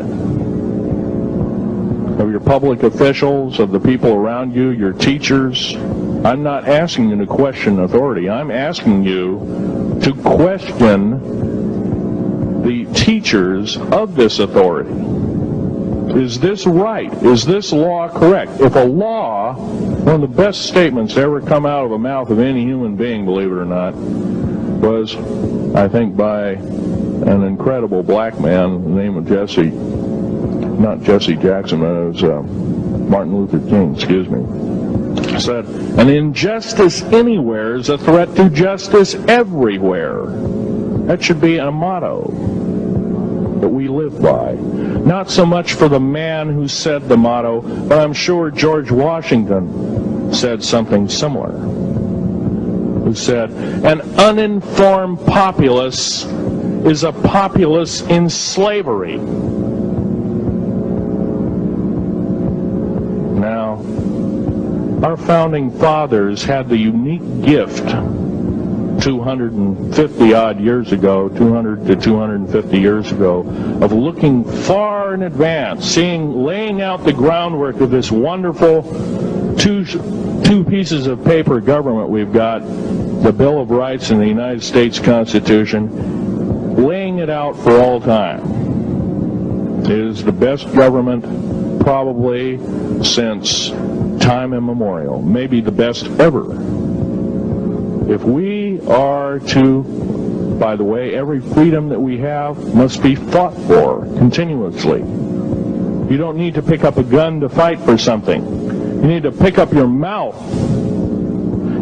of your public officials, of the people around you, your teachers. I'm not asking you to question authority. I'm asking you to question the teachers of this authority. Is this right? Is this law correct? If a law, one of the best statements to ever come out of the mouth of any human being, believe it or not, was, I think, by an incredible black man, the name of not Jesse Jackson, but it was Martin Luther King, excuse me, said, an injustice anywhere is a threat to justice everywhere. That should be a motto that we live by. Not so much for the man who said the motto, but I'm sure George Washington said something similar. Who said, an uninformed populace is a populace in slavery. Now, our founding fathers had the unique gift 250 odd years ago, 200 to 250 years ago, of looking far in advance, laying out the groundwork of this wonderful two pieces of paper government we've got, the Bill of Rights and the United States Constitution, laying it out for all time. It is the best government probably since time immemorial, maybe the best ever. If we are to by the way, every freedom that we have must be fought for continuously. You don't need to pick up a gun to fight for something. You need to pick up your mouth.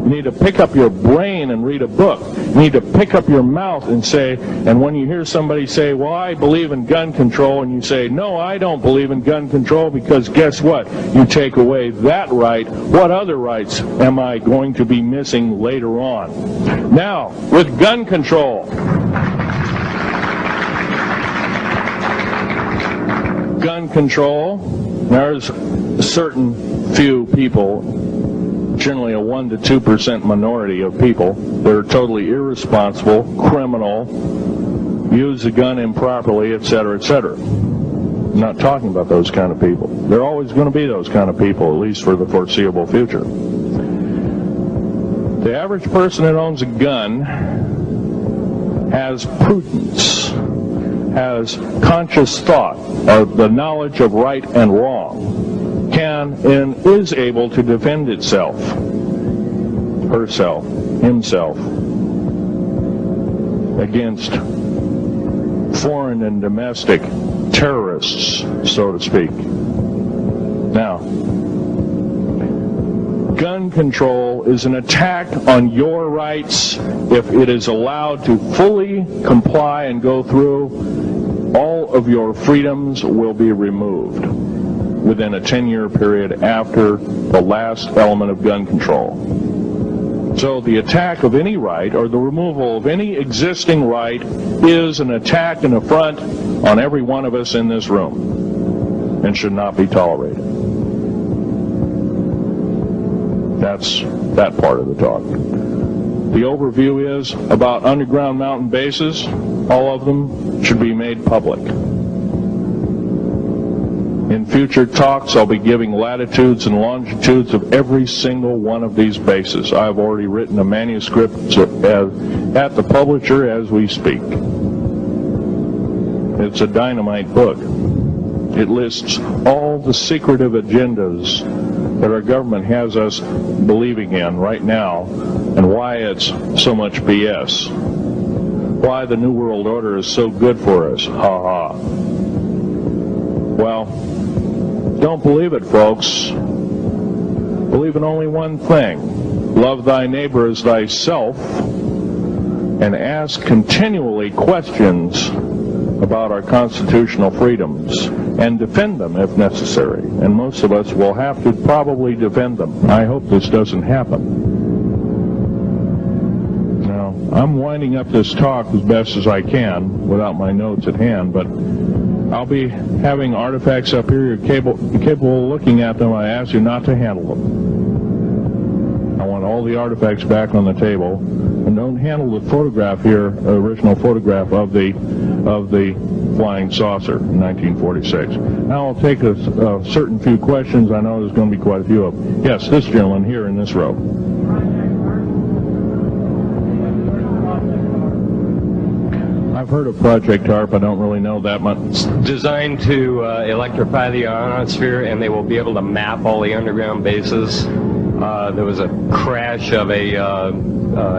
You need to pick up your brain and read a book. You need to pick up your mouth and say, and when you hear somebody say, well, I believe in gun control, and you say, no, I don't believe in gun control, because guess what? You take away that right. What other rights am I going to be missing later on? Now, with gun control. Gun control, there's a certain few people, generally a 1 to 2% minority of people, that are totally irresponsible, criminal, use the gun improperly, etc., etc. I'm not talking about those kind of people. There are always going to be those kind of people, at least for the foreseeable future. The average person that owns a gun has prudence, has conscious thought of the knowledge of right and wrong, can and is able to defend itself, herself, himself, against foreign and domestic terrorists, so to speak. Now, gun control is an attack on your rights. If it is allowed to fully comply and go through, all of your freedoms will be removed within a 10-year period after the last element of gun control. So the attack of any right, or the removal of any existing right, is an attack and affront on every one of us in this room, and should not be tolerated. That's that part of the talk. The overview is about underground mountain bases. All of them should be made public. In future talks, I'll be giving latitudes and longitudes of every single one of these bases. I've already written a manuscript at the publisher as we speak. It's a dynamite book. It lists all the secretive agendas that our government has us believing in right now, and why it's so much BS. Why the New World Order is so good for us. Ha ha. Well, don't believe it, folks. Believe in only one thing. Love thy neighbor as thyself, and ask continually questions about our constitutional freedoms, and defend them if necessary. And most of us will have to probably defend them. I hope this doesn't happen. Now, I'm winding up this talk as best as I can without my notes at hand, but I'll be having artifacts up here. You're capable of looking at them. I ask you not to handle them. I want all the artifacts back on the table. And don't handle the photograph here, the original photograph of the flying saucer in 1946. Now I'll take a certain few questions. I know there's going to be quite a few of them. Yes, this gentleman here in this row. I've heard of Project HARP. I don't really know that much. It's designed to electrify the ionosphere, and they will be able to map all the underground bases. There was a crash of a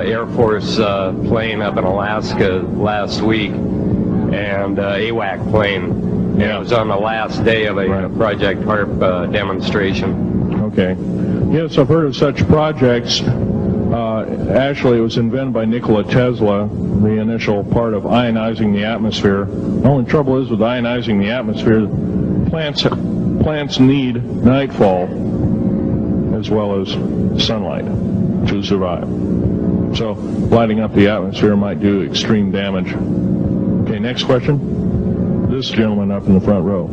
Air Force plane up in Alaska last week, and AWAC plane. Yeah. It was on the last day of a Project HARP demonstration. Okay. Yes, I've heard of such projects. Actually, it was invented by Nikola Tesla, the initial part of ionizing the atmosphere. The only trouble is with ionizing the atmosphere, plants need nightfall as well as sunlight to survive. So lighting up the atmosphere might do extreme damage. Okay, next question. This gentleman up in the front row.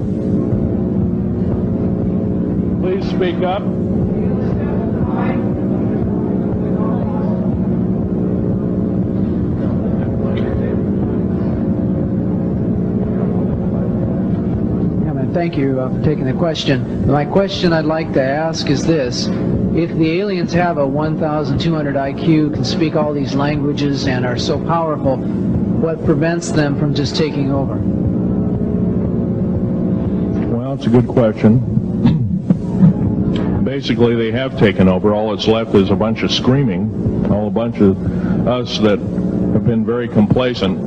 Please speak up. Thank you for taking the question. My question I'd like to ask is this. If the aliens have a 1,200 IQ, can speak all these languages, and are so powerful, what prevents them from just taking over? Well, it's a good question. Basically, they have taken over. All that's left is a bunch of screaming. A bunch of us that have been very complacent.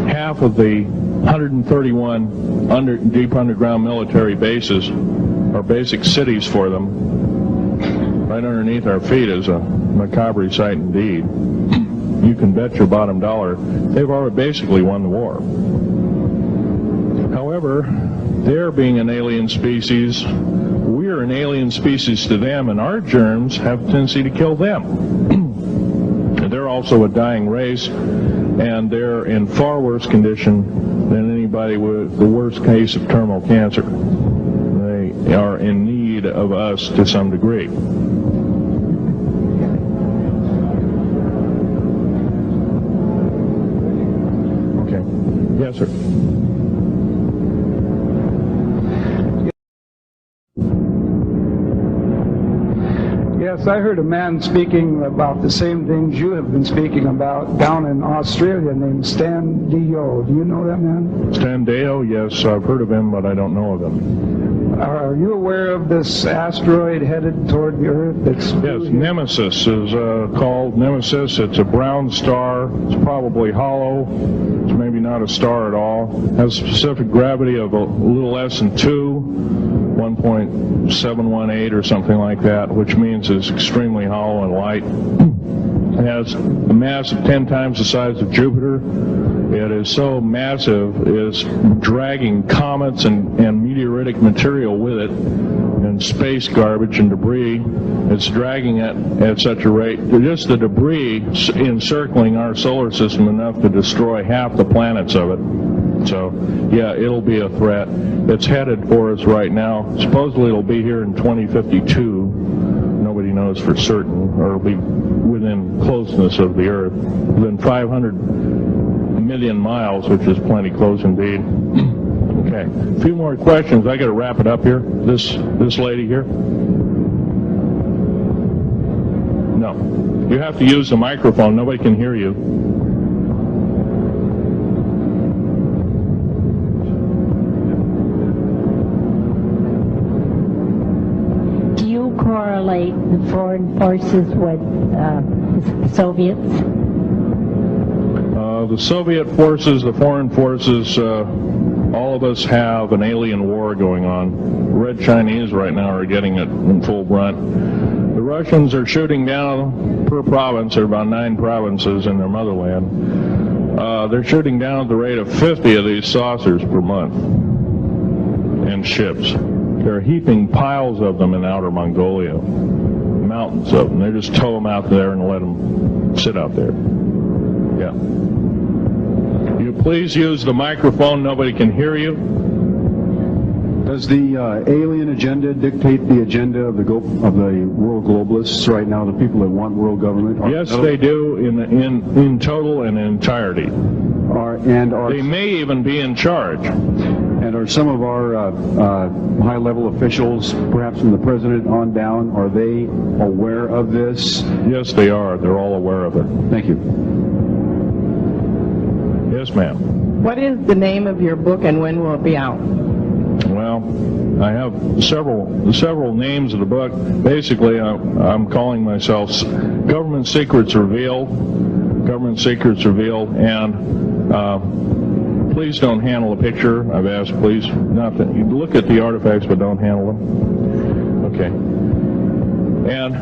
Half of the 131 deep underground military bases are basic cities for them. Right underneath our feet is a macabre sight indeed. You can bet your bottom dollar they've already basically won the war. However, they're being an alien species, we're an alien species to them, and our germs have a tendency to kill them. They're also a dying race, and they're in far worse condition than anybody with the worst case of terminal cancer. They are in need of us to some degree. Okay. Yes, sir. Yes, I heard a man speaking about the same things you have been speaking about down in Australia named Stan Deyo. Do you know that man? Stan Deyo, yes, I've heard of him, but I don't know of him. Are you aware of this asteroid headed toward the Earth? Yes, Nemesis is called Nemesis. It's a brown star. It's probably hollow. It's maybe not a star at all. Has a specific gravity of a little less than 1.718 or something like that, which means it's extremely hollow and light. It has a mass of 10 times the size of Jupiter. It is so massive, it's dragging comets and meteoritic material with it, and space garbage and debris. It's dragging it at such a rate. Just the debris encircling our solar system enough to destroy half the planets of it. So, yeah, it'll be a threat. It's headed for us right now. Supposedly it'll be here in 2052. Nobody knows for certain, or it'll be within closeness of the Earth, within 500 million miles, which is plenty close indeed. Okay, a few more questions. I got to wrap it up here. This lady here. No, you have to use the microphone. Nobody can hear you. Correlate the foreign forces with the Soviets? The Soviet forces, the foreign forces, all of us have an alien war going on. The Red Chinese right now are getting it in full brunt. The Russians are shooting down per province. There are about 9 provinces in their motherland. They're shooting down at the rate of 50 of these saucers per month and ships. They're heaping piles of them in outer Mongolia, mountains of them. They just tow them out there and let them sit out there. Yeah. You please use the microphone. Nobody can hear you. Does the alien agenda dictate the agenda of the world globalists right now? The people that want world government? Yes, they do in total and entirety. They may even be in charge. And are some of our high-level officials, perhaps from the president on down, are they aware of this? Yes, they are. They're all aware of it. Thank you. Yes, ma'am. What is the name of your book and when will it be out? Well, I have several names of the book. Basically, I'm calling myself Government Secrets Revealed. Government Secrets Revealed, and please don't handle a picture. I've asked, please, not to look at the artifacts, but don't handle them. Okay. And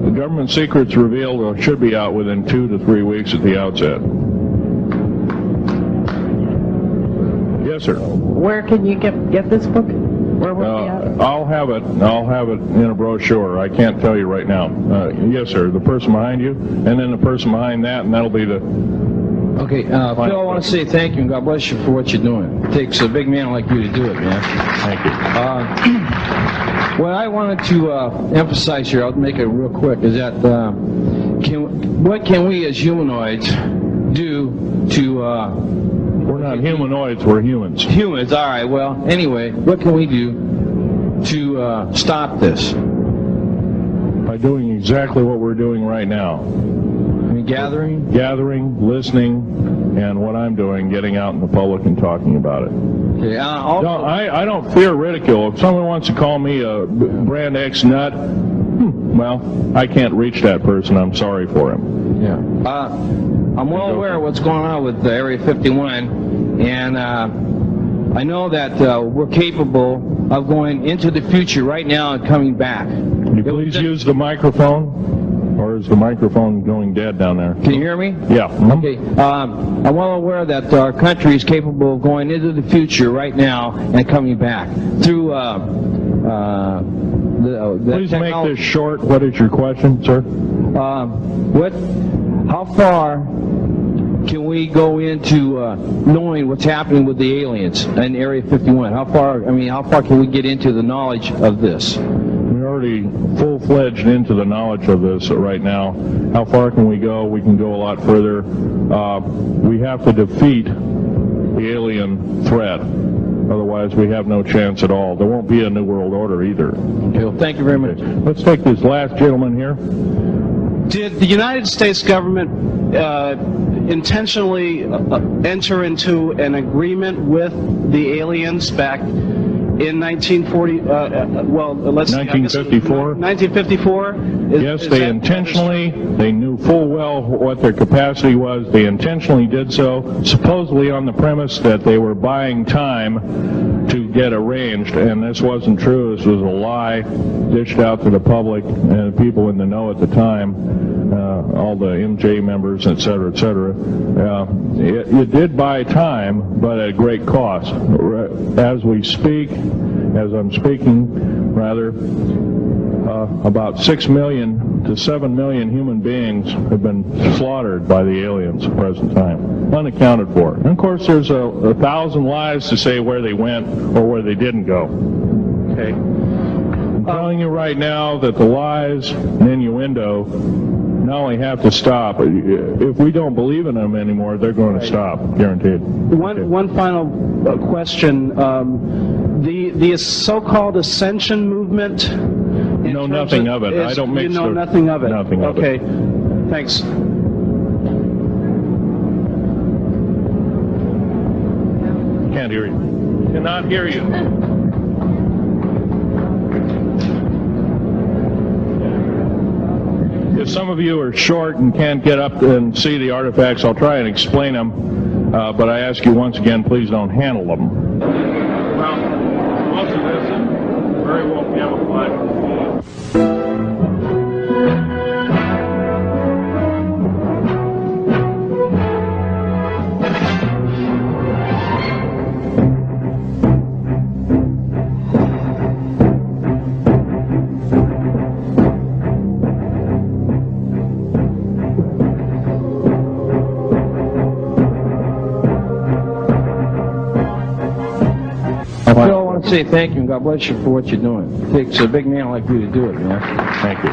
the Government Secrets Revealed should be out within 2 to 3 weeks at the outset. Yes, sir. Where can you get this book? Where will it be out? I'll have it in a brochure. I can't tell you right now. Yes, sir. The person behind you, and then the person behind that, and that'll be the. Okay, Phil, I want to say thank you and God bless you for what you're doing. It takes a big man like you to do it, man. Thank you. What I wanted to emphasize here, I'll make it real quick, is that what can we as humanoids do to... we're not humanoids, we're humans. Humans, all right. Well, anyway, what can we do to stop this? By doing exactly what we're doing right now. Gathering, listening, and what I'm doing, getting out in the public and talking about it. Okay, I don't fear ridicule. If someone wants to call me a brand X nut, well, I can't reach that person. I'm sorry for him. Yeah. I'm well aware of what's going on with Area 51, and I know that we're capable of going into the future right now and coming back. Can you please use the microphone, or is the microphone going dead down there? Can you hear me? Yeah. Okay. I'm well aware that our country is capable of going into the future right now and coming back through Please make this short. What is your question, sir? How far can we go into knowing what's happening with the aliens in Area 51? How far can we get into the knowledge of this? We're already full-fledged into the knowledge of this right now. How far can we go? We can go a lot further. We have to defeat the alien threat. Otherwise, we have no chance at all. There won't be a New World Order either. Okay, well, thank you very much. Let's take this last gentleman here. Did the United States government intentionally enter into an agreement with the aliens back in 1954? 1954? Yes, they intentionally, they knew full well what their capacity was. They intentionally did so, supposedly on the premise that they were buying time to get arranged, and this wasn't true. This was a lie dished out to the public and people in the know at the time, all the MJ members, et cetera, et cetera. It did buy time, but at great cost. As we speak, as I'm speaking, rather, about 6 million to 7 million human beings have been slaughtered by the aliens at the present time, unaccounted for. And of course, there's 1,000 lies to say where they went or where they didn't go. Okay. I'm telling you right now that the lies and innuendo not only have to stop, if we don't believe in them anymore, they're going to stop, guaranteed. One final question. The so-called ascension movement. Know nothing of it. I don't mix. You know nothing of it. Nothing of it. Okay. Thanks. Can't hear you. Cannot hear you. If some of you are short and can't get up and see the artifacts, I'll try and explain them. But I ask you once again, please don't handle them. Well, most of this is very well camouflaged. Phil, I want to say thank you and God bless you for what you're doing. It takes a big man like you to do it, man. Thank you.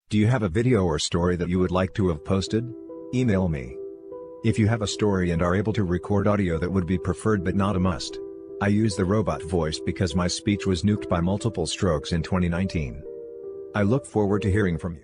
Do you have a video or story that you would like to have posted? Email me. If you have a story and are able to record audio, that would be preferred but not a must. I use the robot voice because my speech was nuked by multiple strokes in 2019. I look forward to hearing from you.